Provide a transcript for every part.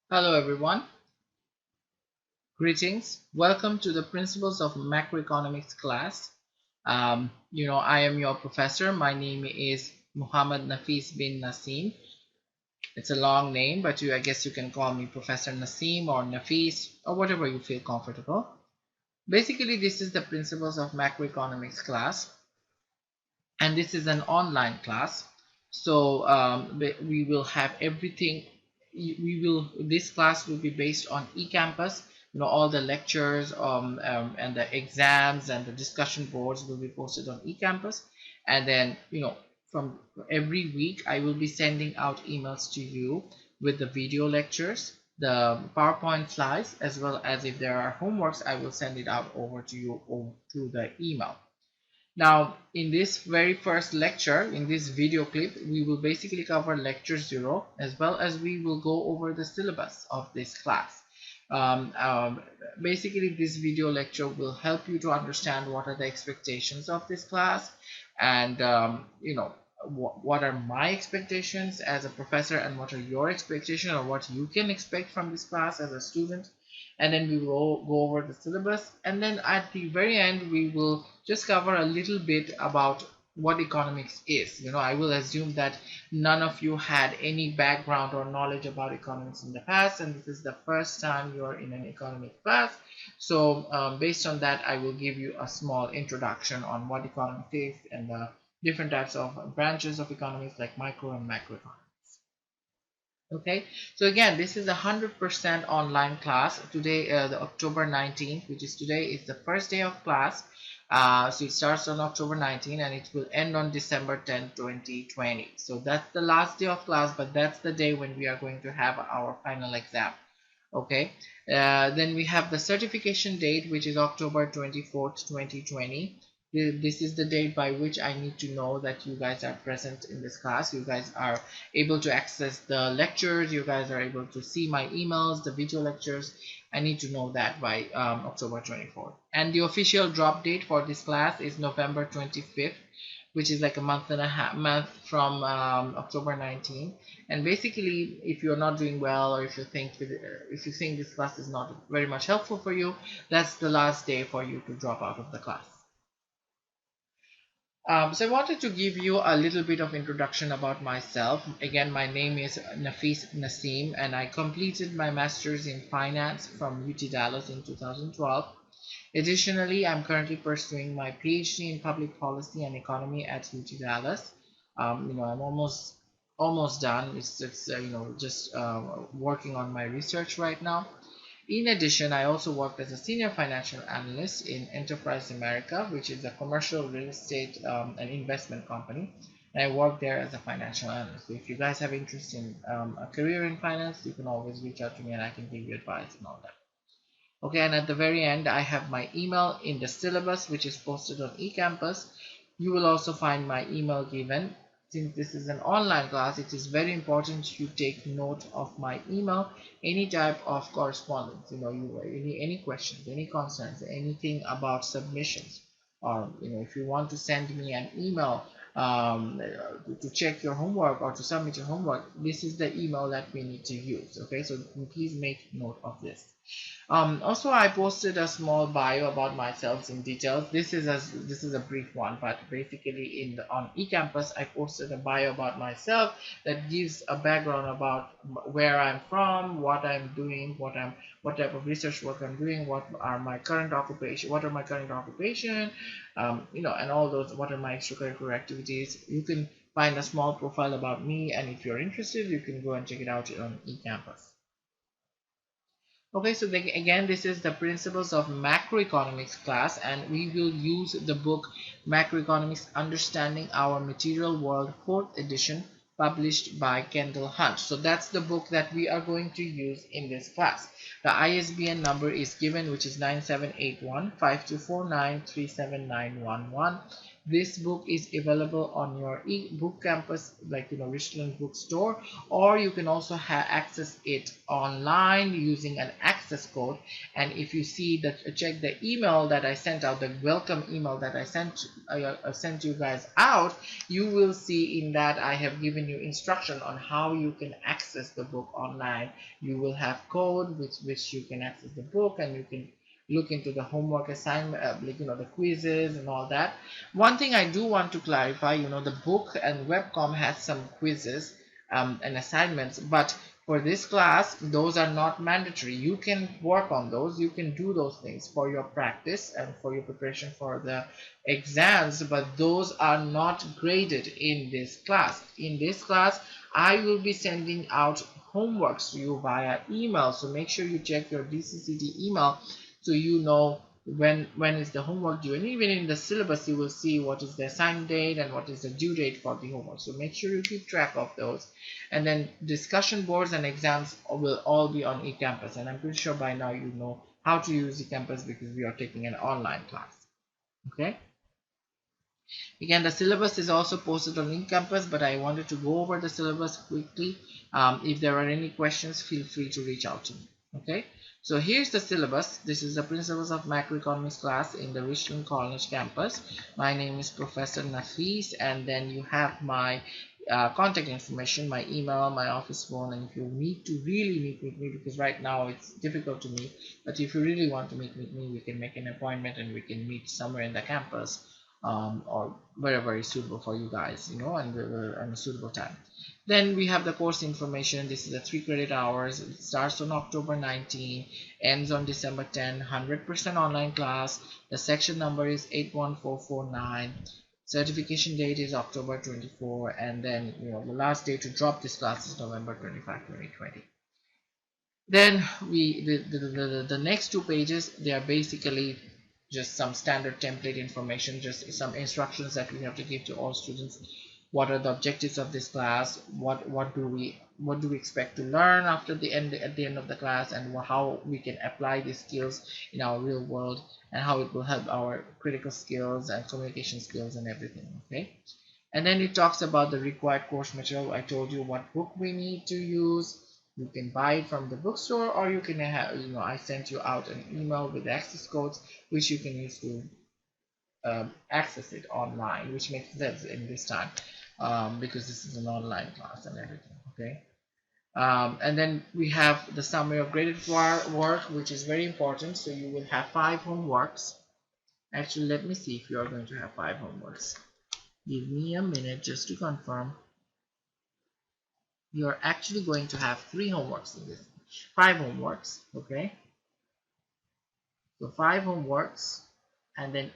Hello everyone, greetings. Welcome to the Principles of Macroeconomics class. I am your professor. My name is Muhammad Nafis bin Nasim. It's a long name, but I guess you can call me Professor Nasim or Nafis or whatever you feel comfortable. Basically, this is the Principles of Macroeconomics class, and this is an online class. So we will have everything. We will This class will be based on eCampus. All the lectures and the exams and the discussion boards will be posted on eCampus, and then from every week I will be sending out emails to you with the video lectures, the PowerPoint slides, as well as if there are homeworks I will send it out over to you through the email. Now, in this very first lecture, in this video clip, we will basically cover lecture 0, as well as we will go over the syllabus of this class. Basically, this video lecture will help you to understand what are the expectations of this class, and what are my expectations as a professor, and what are your expectations, or what you can expect from this class as a student. And then we will go over the syllabus, and then at the very end we will just cover a little bit about what economics is. I will assume that none of you had any background or knowledge about economics in the past, and this is the first time you are in an economics class. So based on that, I will give you a small introduction on what economics is and the different types of branches of economics like micro and macroeconomics. Okay, so again, this is a 100% online class. Today, the October 19th, which is today, is the first day of class. So it starts on October 19th and it will end on December 10th, 2020. So that's the last day of class, but that's the day when we are going to have our final exam. Okay, then we have the certification date, which is October 24th, 2020. This is the date by which I need to know that you guys are present in this class. You guys are able to access the lectures. You guys are able to see my emails, the video lectures. I need to know that by October 24th. And the official drop date for this class is November 25th, which is like a month from October 19th. And basically, if you're not doing well, or if you think this class is not very much helpful for you, that's the last day for you to drop out of the class. So I wanted to give you a little bit of introduction about myself. Again, my name is Nafis Nasim, and I completed my master's in finance from UT Dallas in 2012. Additionally, I'm currently pursuing my PhD in public policy and economy at UT Dallas. I'm almost done. It's just working on my research right now. In addition, I also worked as a senior financial analyst in Enterprise America, which is a commercial real estate and investment company. And I worked there as a financial analyst. So if you guys have interest in a career in finance, you can always reach out to me and I can give you advice and all that. Okay, and at the very end, I have my email in the syllabus, which is posted on eCampus. You will also find my email given. Since this is an online class, it is very important you take note of my email. Any type of correspondence, any questions, any concerns, anything about submissions, or if you want to send me an email to check your homework or to submit your homework, this is the email that we need to use. Okay, so please make note of this. Also, I posted a small bio about myself in details. This is a brief one, but basically on eCampus, I posted a bio about myself that gives a background about where I'm from, what I'm doing, what type of research work I'm doing, what are my current occupation, and all those. What are my extracurricular activities? You can find a small profile about me, and if you're interested, you can go and check it out on eCampus. Okay, so again, this is the principles of macroeconomics class, and we will use the book Macroeconomics Understanding Our Material World, 4th edition, published by Kendall Hunt. So that's the book that we are going to use in this class. The ISBN number is given, which is 9781 5249 37911. This book is available on your e-book campus, like Richland bookstore, or you can also access it online using an access code. And if you see that, check the email that I sent out, the welcome email that I sent you guys out, you will see in that I have given you instruction on how you can access the book online. You will have code with which you can access the book, and you can look into the homework assignment, like the quizzes and all that. One thing I do want to clarify, the book and webcom has some quizzes and assignments, but for this class those are not mandatory. You can work on those, you can do those things for your practice and for your preparation for the exams, but those are not graded in this class. In this class I will be sending out homeworks to you via email, so make sure you check your DCCT email so you know when is the homework due. And even in the syllabus you will see what is the assigned date and what is the due date for the homework, so make sure you keep track of those. And then discussion boards and exams will all be on eCampus, and I'm pretty sure by now you know how to use eCampus because we are taking an online class. Okay, again the syllabus is also posted on eCampus, but I wanted to go over the syllabus quickly. If there are any questions, feel free to reach out to me. Okay, so here's the syllabus. This is the Principles of Macroeconomics class in the Richland College campus. My name is Professor Nafis, and then you have my contact information, my email, my office phone. And if you need to really meet with me, because right now it's difficult to meet, but if you really want to meet with me, we can make an appointment and we can meet somewhere in the campus, or wherever is suitable for you guys, and we're on a suitable time. Then we have the course information. This is a 3 credit hours. It starts on October 19, ends on December 10, 100% online class. The section number is 81449. Certification date is October 24, and then the last day to drop this class is November 25, 2020. Then the next 2 pages, they are basically just some standard template information, just some instructions that we have to give to all students. What are the objectives of this class? What do we expect to learn after the end at the end of the class, and how we can apply these skills in our real world, and how it will help our critical skills and communication skills and everything. Okay, and then it talks about the required course material. I told you what book we need to use. You can buy it from the bookstore, or you can have, I sent you out an email with access codes which you can use to access it online, which makes sense in this time, because this is an online class and everything. Okay, and then we have the summary of graded work, which is very important. So you will have 5 homeworks. Actually, let me see if you are going to have 5 homeworks. Give me a minute just to confirm. You're actually going to have 3 homeworks in this. 5 homeworks. Okay, so 5 homeworks, and then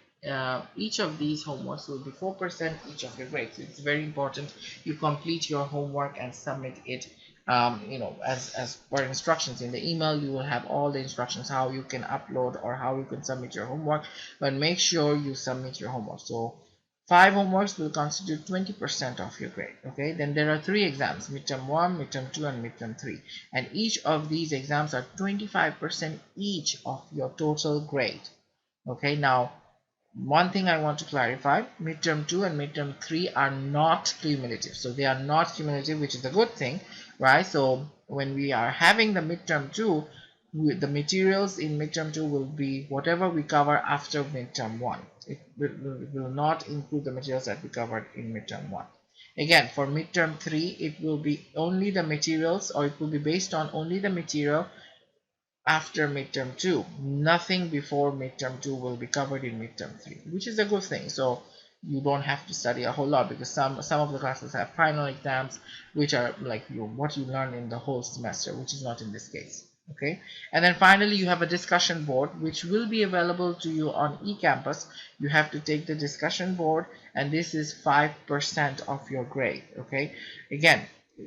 each of these homeworks will be 4% each of your grades. So it's very important you complete your homework and submit it, as per instructions in the email. You will have all the instructions how you can upload or how you can submit your homework, but make sure you submit your homework. So 5 homeworks will constitute 20% of your grade. Okay, then there are 3 exams: midterm 1, midterm 2, and midterm 3, and each of these exams are 25% each of your total grade. Okay, now one thing I want to clarify: midterm 2 and midterm 3 are not cumulative. So they are not cumulative, which is a good thing, right? So when we are having the midterm 2, the materials in midterm 2 will be whatever we cover after midterm 1. It will not include the materials that we covered in midterm 1. Again, for midterm 3, it will be only the materials, or it will be based on only the material after midterm 2. Nothing before midterm 2 will be covered in midterm 3, which is a good thing. So you don't have to study a whole lot, because some of the classes have final exams which are like what you learn in the whole semester, which is not in this case. Okay, and then finally you have a discussion board which will be available to you on eCampus. You have to take the discussion board, and this is 5% of your grade. Okay, again,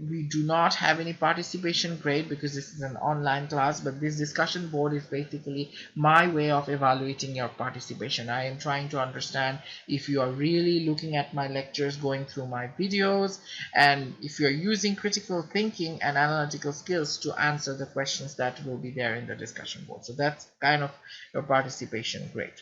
we do not have any participation grade because this is an online class, but this discussion board is basically my way of evaluating your participation. I am trying to understand if you are really looking at my lectures, going through my videos, and if you're using critical thinking and analytical skills to answer the questions that will be there in the discussion board. So that's kind of your participation grade.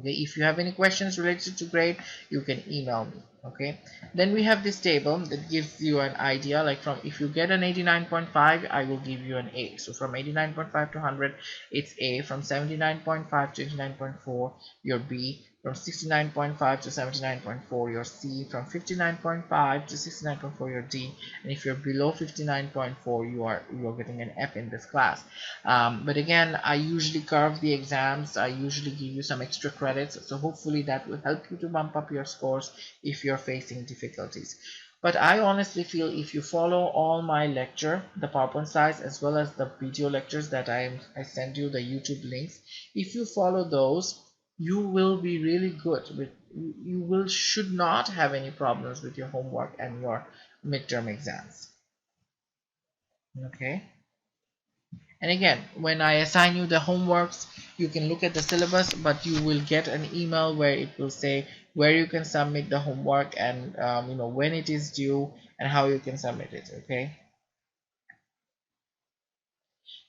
Okay, if you have any questions related to grade, you can email me. Okay, then we have this table that gives you an idea, like from if you get an 89.5, I will give you an A. So from 89.5 to 100, it's A. From 79.5 to 89.4, your B. From 69.5 to 79.4, your C. From 59.5 to 69.4, your D. And if you're below 59.4, you're getting an F in this class. But again, I usually curve the exams. I usually give you some extra credits, so hopefully that will help you to bump up your scores if you're facing difficulties. But I honestly feel if you follow all my lecture, the PowerPoint slides, as well as the video lectures that I send you, the YouTube links, if you follow those, you will be really good with, you will should not have any problems with your homework and your midterm exams. Okay. And again, when I assign you the homeworks, you can look at the syllabus, but you will get an email where it will say where you can submit the homework, and when it is due and how you can submit it. Okay.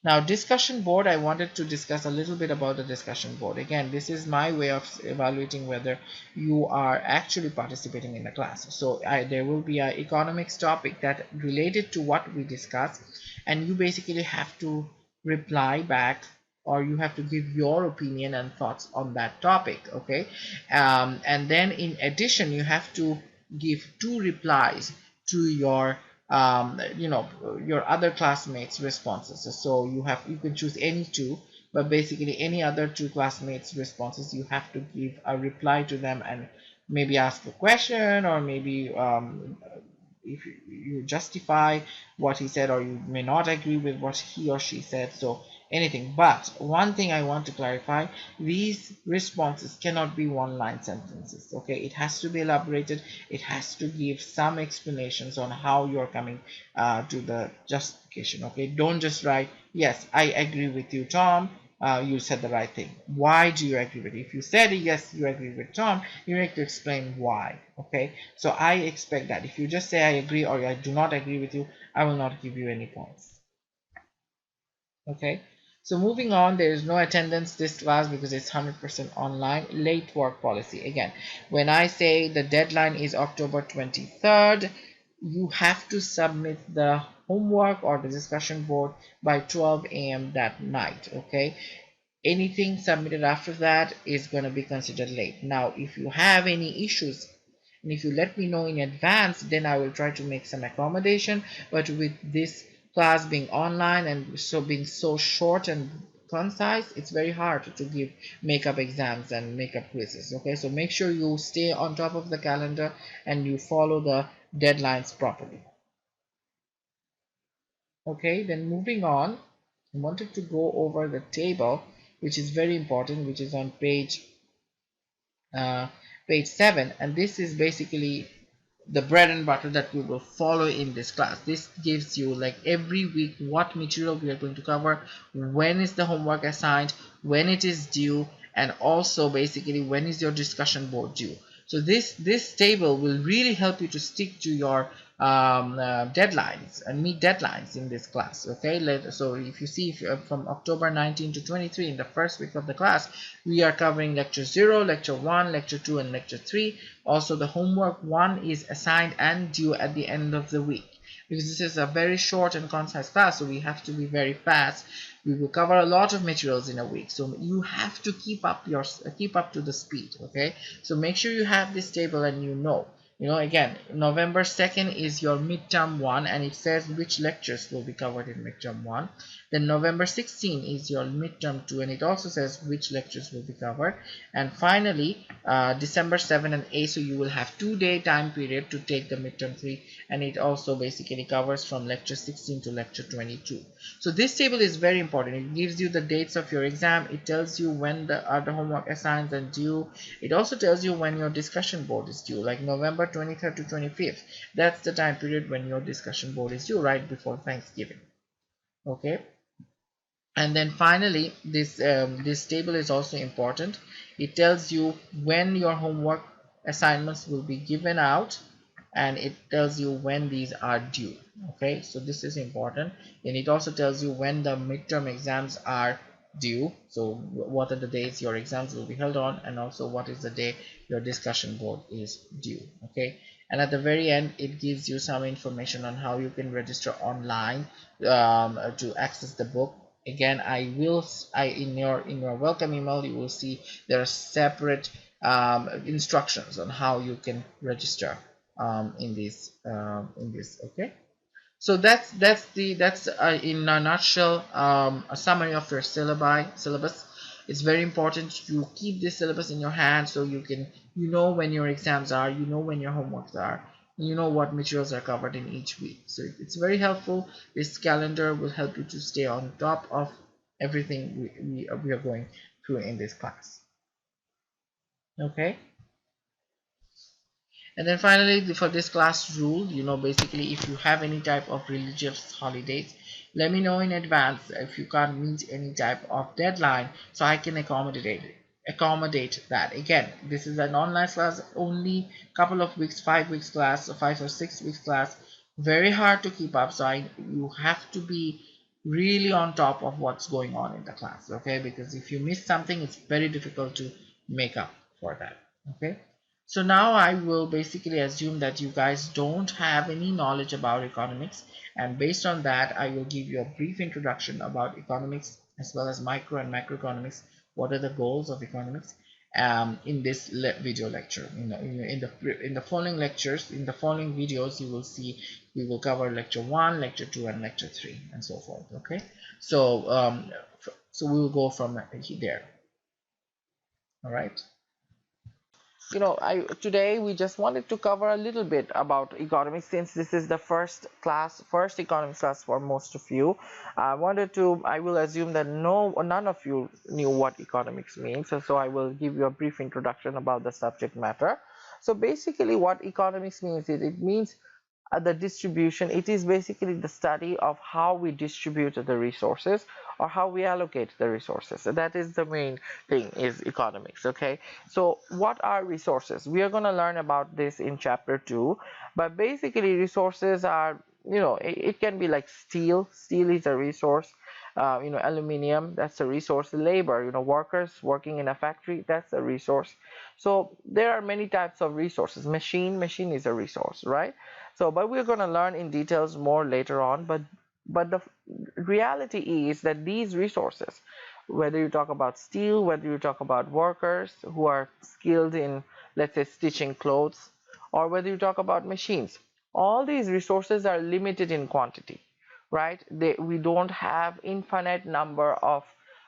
Now, discussion board, I wanted to discuss a little bit about the discussion board. Again, this is my way of evaluating whether you are actually participating in the class. So there will be an economics topic that related to what we discussed, and you basically have to reply back, or you have to give your opinion and thoughts on that topic. Okay. And then in addition, you have to give 2 replies to your other classmates responses. So you can choose any 2, but basically any other 2 classmates responses, you have to give a reply to them and maybe ask a question, or maybe if you justify what he said, or you may not agree with what he or she said. So anything. But one thing I want to clarify, these responses cannot be one-line sentences. Okay, it has to be elaborated. It has to give some explanations on how you're coming to the justification. Okay, don't just write, yes, I agree with you, Tom, you said the right thing. Why do you agree with it? If you said yes, you agree with Tom, you need to explain why. Okay, so I expect that if you just say I agree or I do not agree with you, I will not give you any points. Okay, so moving on, there is no attendance this class because it's 100% online. Late work policy, again, when I say the deadline is October 23rd, you have to submit the homework or the discussion board by 12 a.m. that night. Okay, anything submitted after that is going to be considered late. Now if you have any issues, and if you let me know in advance, then I will try to make some accommodation. But with this class being online and so being so short and concise, it's very hard to give makeup exams and makeup quizzes. Okay, so make sure you stay on top of the calendar and you follow the deadlines properly. Okay, then moving on, I wanted to go over the table, which is very important, which is on uh, page 7, and this is basically the bread and butter that we will follow in this class. This gives you like every week what material we are going to cover, when is the homework assigned, when it is due, and also basically when is your discussion board due. So this table will really help you to stick to your deadlines and meet deadlines in this class. Okay, so if you see, from October 19 to 23, in the first week of the class, we are covering lecture 0, lecture 1, lecture 2, and lecture 3. Also, the homework 1 is assigned and due at the end of the week, because this is a very short and concise class, so we have to be very fast. We will cover a lot of materials in a week, so you have to keep up to the speed. Okay, so make sure you have this table and again, November 2nd is your midterm 1, and it says which lectures will be covered in midterm 1. Then November 16 is your midterm 2, and it also says which lectures will be covered. And finally, December 7 and 8, so you will have 2-day time period to take the midterm 3, and it also basically covers from lecture 16 to lecture 22. So this table is very important. It gives you the dates of your exam. It tells you when the other homework assigned and due. It also tells you when your discussion board is due, like November 23rd to 25th. That's the time period when your discussion board is due, right before Thanksgiving. Okay, and then finally, this table is also important. It tells you when your homework assignments will be given out, and it tells you when these are due. Okay, so this is important. And it also tells you when the midterm exams are due. So what are the days your exams will be held on, and also what is the day your discussion board is due. Okay, and at the very end it gives you some information on how you can register online to access the book. Again, in your welcome email you will see there are separate instructions on how you can register in this. Okay, so that's in a nutshell a summary of your syllabus. It's very important you keep this syllabus in your hand so you can, you know when your exams are, you know when your homeworks are, you know what materials are covered in each week. So it's very helpful. This calendar will help you to stay on top of everything we are going through in this class. Okay. And then finally, for this class rule, basically if you have any type of religious holidays, let me know in advance if you can't meet any type of deadline so I can accommodate that. Again, this is an online class, only couple of weeks, 5 weeks class, or 5 or 6 weeks class, very hard to keep up. So you have to be really on top of what's going on in the class, okay? Because if you miss something, it's very difficult to make up for that. Okay, so now I will basically assume that you guys don't have any knowledge about economics, and based on that I will give you a brief introduction about economics as well as micro and macroeconomics. What are the goals of economics in this video lecture? In the following lectures, in the following videos, you will see we will cover lecture 1, lecture 2, and lecture 3, and so forth. Okay, so so we will go from there. All right. Today we just wanted to cover a little bit about economics, since this is the first economics class for most of you. I will assume that none of you knew what economics means, so I will give you a brief introduction about the subject matter. So basically what economics means is, it means the distribution. It is basically the study of how we distribute the resources, or how we allocate the resources. So that is the main thing, is economics. Okay, so what are resources? We are going to learn about this in chapter 2, but basically resources are, it can be like steel is a resource. Aluminium, that's a resource. Labor, workers working in a factory, that's a resource. So there are many types of resources. Machine is a resource, right? So but we're going to learn in details more later on. But the reality is that these resources, whether you talk about steel, whether you talk about workers who are skilled in, let's say, stitching clothes, or whether you talk about machines, all these resources are limited in quantity, right? We don't have infinite number of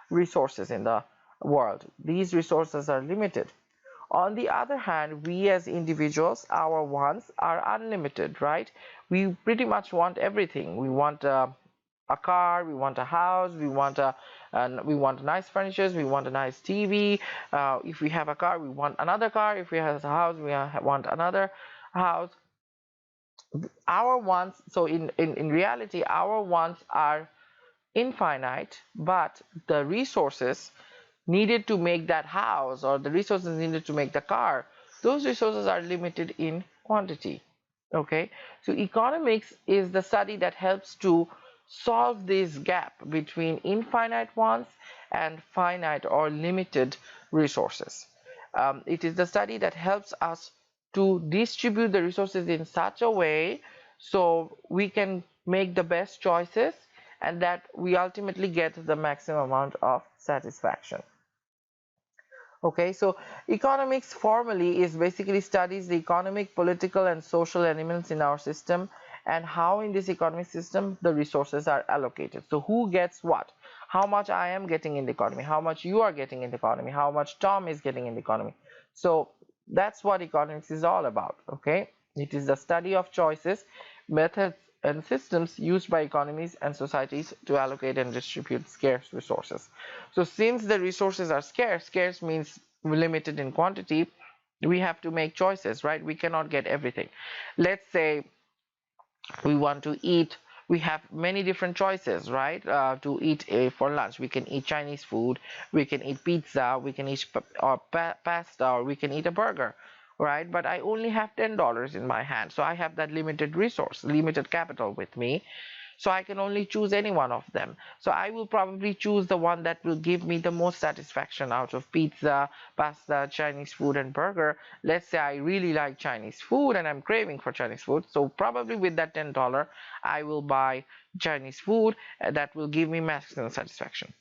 resources in the world. These resources are limited. On the other hand, we as individuals, our wants are unlimited, right? We pretty much want everything. We want a car, we want a house, we want nice furnitures, we want a nice TV. If we have a car, we want another car. If we have a house, we want another house. Our wants, so in reality, our wants are infinite, but the resources needed to make that house, or the resources needed to make the car, those resources are limited in quantity. Okay, so economics is the study that helps to solve this gap between infinite wants and finite or limited resources. It is the study that helps us to distribute the resources in such a way so we can make the best choices, and that we ultimately get the maximum amount of satisfaction. Okay, so economics formally is basically studies the economic, political, and social elements in our system, and how in this economic system the resources are allocated. So who gets what? How much I am getting in the economy, how much you are getting in the economy, how much Tom is getting in the economy. So that's what economics is all about. Okay, it is the study of choices, methods, and systems used by economies and societies to allocate and distribute scarce resources. So since the resources are scarce means limited in quantity, we have to make choices, right? We cannot get everything. Let's say we want to eat, we have many different choices, right? To eat for lunch, we can eat Chinese food, we can eat pizza, we can eat pasta, or we can eat a burger, right? But I only have $10 in my hand, so I have that limited resource, limited capital with me. so I can only choose any one of them. So I will probably choose the one that will give me the most satisfaction out of pizza, pasta, Chinese food, and burger. Let's say I really like Chinese food and I'm craving for Chinese food, so probably with that $10 I will buy Chinese food that will give me maximum satisfaction.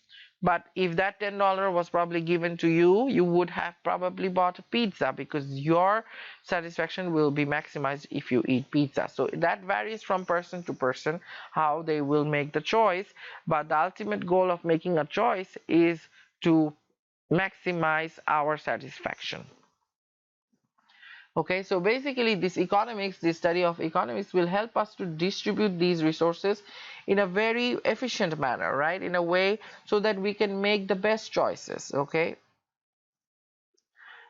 But if that $10 was probably given to you, you would have probably bought a pizza, because your satisfaction will be maximized if you eat pizza. So that varies from person to person how they will make the choice. But the ultimate goal of making a choice is to maximize our satisfaction. Okay, so basically this study of economics will help us to distribute these resources in a very efficient manner, right? In a way so that we can make the best choices, okay?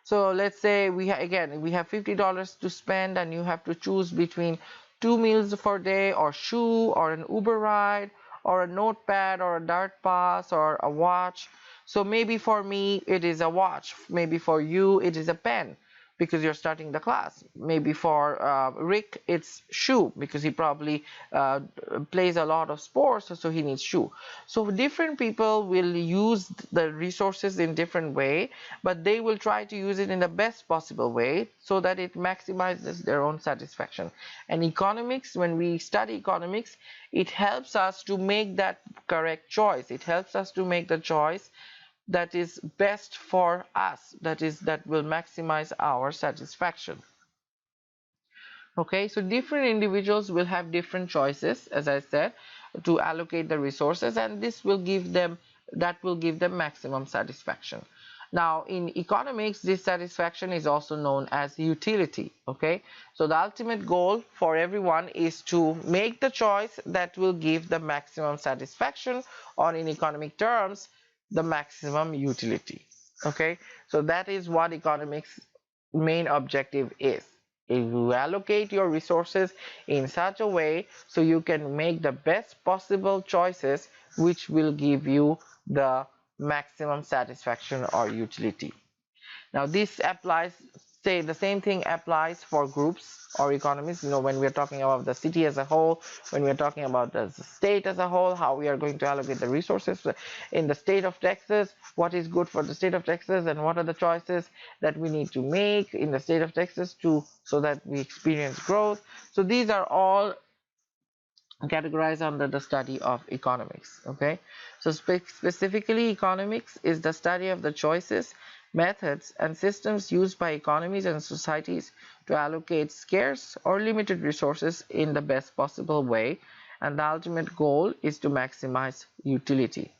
So let's say again we have $50 to spend, and you have to choose between 2 meals per day, or shoe, or an Uber ride, or a notepad, or a dart pass, or a watch. So maybe for me it is a watch, maybe for you it is a pen because you're starting the class. Maybe for Rick it's shoe because he probably plays a lot of sports, so he needs shoe. So different people will use the resources in different way, but they will try to use it in the best possible way so that it maximizes their own satisfaction. And economics, when we study economics, it helps us to make that correct choice. It helps us to make the choice that is best for us, that will maximize our satisfaction. Okay, so different individuals will have different choices, as I said, to allocate the resources, and this will give them maximum satisfaction. Now in economics, this satisfaction is also known as utility. Okay, so the ultimate goal for everyone is to make the choice that will give the maximum satisfaction, or in economic terms, the maximum utility. Okay, so that is what economics main objective is. If you allocate your resources in such a way so you can make the best possible choices which will give you the maximum satisfaction or utility. Now this applies, say the same thing applies for groups or economies. When we are talking about the city as a whole, when we are talking about the state as a whole, how we are going to allocate the resources in the state of Texas, what is good for the state of Texas, and what are the choices that we need to make in the state of Texas so that we experience growth. So these are all categorized under the study of economics. Okay, so specifically economics is the study of the choices, methods, and systems used by economies and societies to allocate scarce or limited resources in the best possible way, and the ultimate goal is to maximize utility.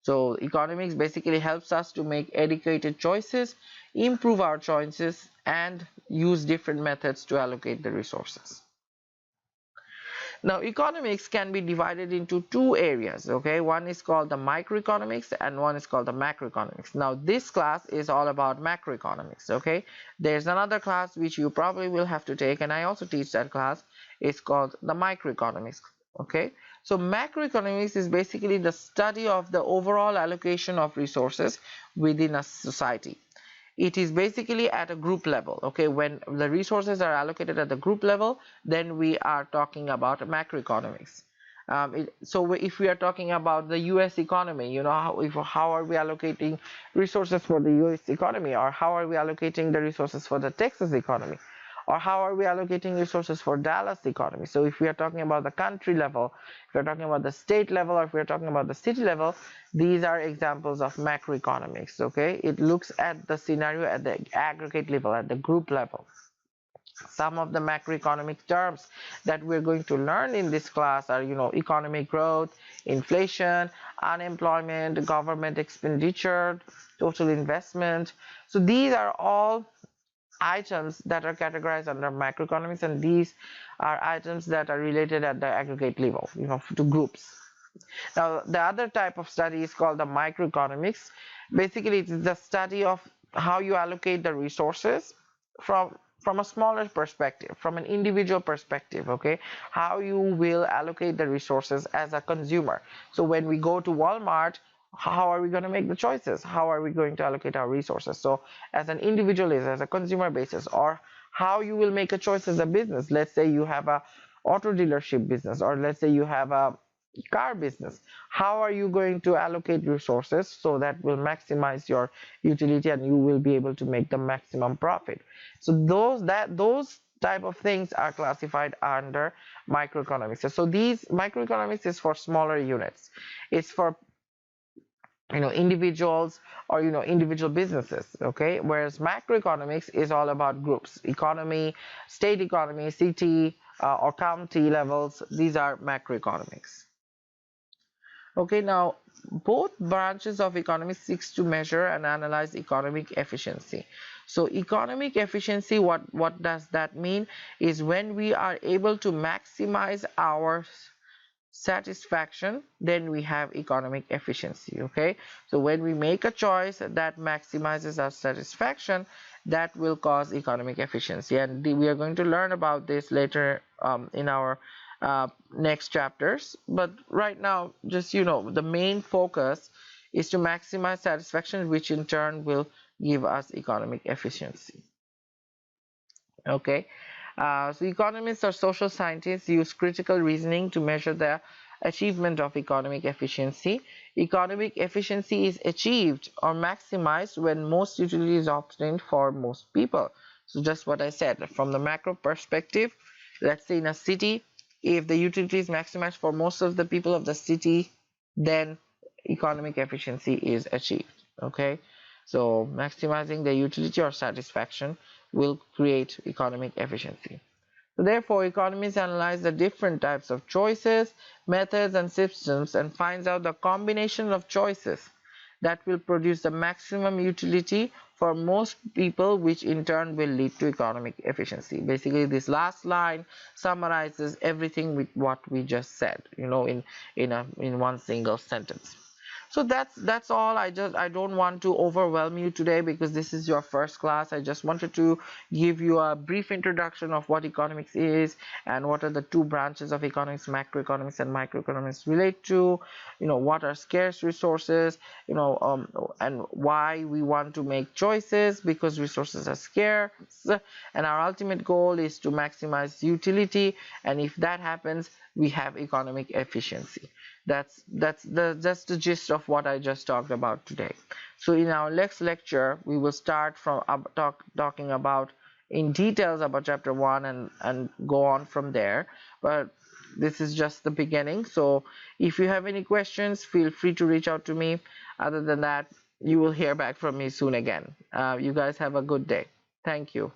So economics basically helps us to make educated choices, improve our choices, and use different methods to allocate the resources. Now economics can be divided into two areas. Okay, one is called the microeconomics and one is called the macroeconomics. Now this class is all about macroeconomics. Okay, there's another class which you probably will have to take, and I also teach that class. It's called the microeconomics. Okay, so macroeconomics is basically the study of the overall allocation of resources within a society. It is basically at a group level. Okay, when the resources are allocated at the group level, then we are talking about macroeconomics. So if we are talking about the US economy, how are we allocating resources for the US economy, or how are we allocating the resources for the Texas economy, or how are we allocating resources for Dallas economy. So if we are talking about the country level, if we are talking about the state level, or if we are talking about the city level, these are examples of macroeconomics. Okay, it looks at the scenario at the aggregate level, at the group level. Some of the macroeconomic terms that we're going to learn in this class are, economic growth, inflation, unemployment, government expenditure, total investment. So these are all items that are categorized under macroeconomics, and these are items that are related at the aggregate level, to groups. Now the other type of study is called the microeconomics. Basically it is the study of how you allocate the resources from a smaller perspective, from an individual perspective. Okay, how you will allocate the resources as a consumer. So when we go to Walmart, how are we going to make the choices? How are we going to allocate our resources? So as an individual, as a consumer basis, or how you will make a choice as a business. Let's say you have a auto dealership business, or let's say you have a car business. How are you going to allocate resources so that will maximize your utility and you will be able to make the maximum profit? So those type of things are classified under microeconomics. So these microeconomics is for smaller units. It's for individuals or individual businesses, okay, whereas macroeconomics is all about groups, economy, state economy, city or county levels. These are macroeconomics. Okay, now both branches of economics seeks to measure and analyze economic efficiency. So economic efficiency, what does that mean, is when we are able to maximize our satisfaction, then we have economic efficiency. Okay, so when we make a choice that maximizes our satisfaction, that will cause economic efficiency, and we are going to learn about this later in our next chapters. But right now, just the main focus is to maximize satisfaction, which in turn will give us economic efficiency. Okay, so economists or social scientists use critical reasoning to measure the achievement of economic efficiency. Economic efficiency is achieved or maximized when most utility is obtained for most people. So just what I said, from the macro perspective, let's say in a city, if the utility is maximized for most of the people of the city, then economic efficiency is achieved. Okay, so maximizing the utility or satisfaction will create economic efficiency. So therefore, economists analyze the different types of choices, methods and systems and finds out the combination of choices that will produce the maximum utility for most people, which in turn will lead to economic efficiency. Basically, this last line summarizes everything with what we just said, in one single sentence. So that's all. I don't want to overwhelm you today because this is your first class. I just wanted to give you a brief introduction of what economics is and what are the two branches of economics, macroeconomics and microeconomics relate to, what are scarce resources, and why we want to make choices, because resources are scarce, and our ultimate goal is to maximize utility, and if that happens, we have economic efficiency. That's the gist of what I just talked about today. So in our next lecture, we will start from talking about in details about chapter 1 and go on from there. But this is just the beginning. So if you have any questions, feel free to reach out to me. Other than that, you will hear back from me soon again. You guys have a good day. Thank you.